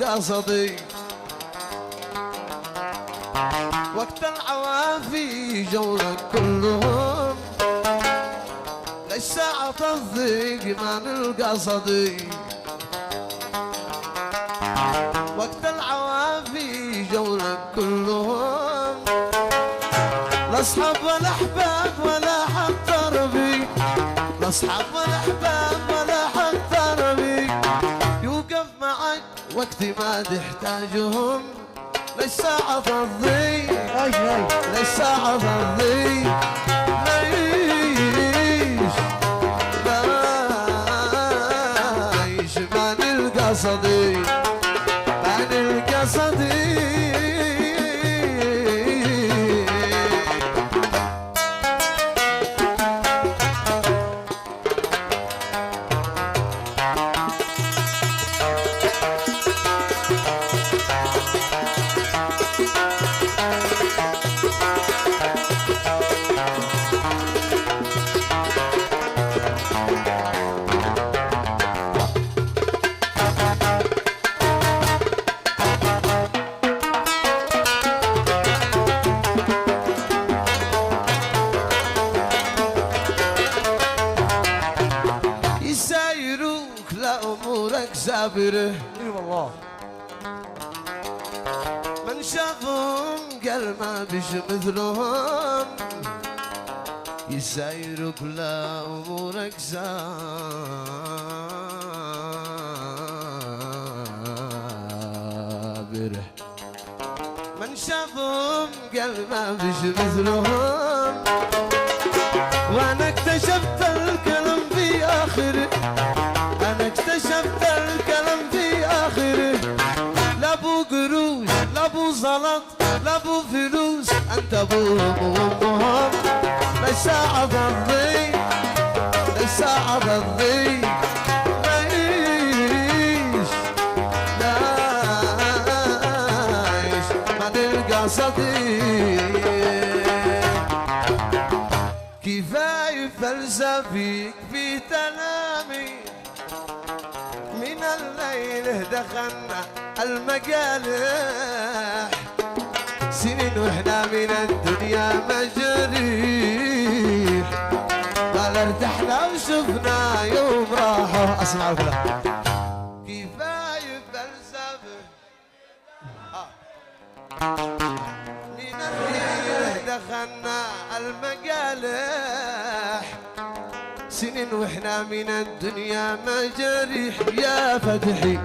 القصدي وقت العوافي جولك كلهم للساعة تضيق من القصدي وقت العوافي جولك كلهم لاصحاب ولا احباب ولا حتى ربي لاصحاب ولا احباب ولا حتى ربي يوقف معك وقت ما تحتاجهم للساعة تضيق للساعة تضيق عيش من القصدي من القصدي يسايروك لأمورك سابره اي والله من شافهم قال ما بيش مثلهم يسايروك لأمورك سابره من شافهم قال ما بيش مثلهم وانا اكتشفت الكلام في اخره انا اكتشفت الكلام في اخره لا ابو قروش لا ابو زلط لا ابو فلوس انت ابوهم وامهم للساعة تضيق للساعة تضيق عيش عيش ما نلقى صديق كفاية فلسفيك في تنامي من الليل دخلنا المقالح سنين واحنا من الدنيا مجريح قال ارتحنا وشفنا يوم راحوا اسمعوا كلام كفاية فلسفة من الليل دخلنا المقالح سنين واحنا من الدنيا مجريح يا فتحي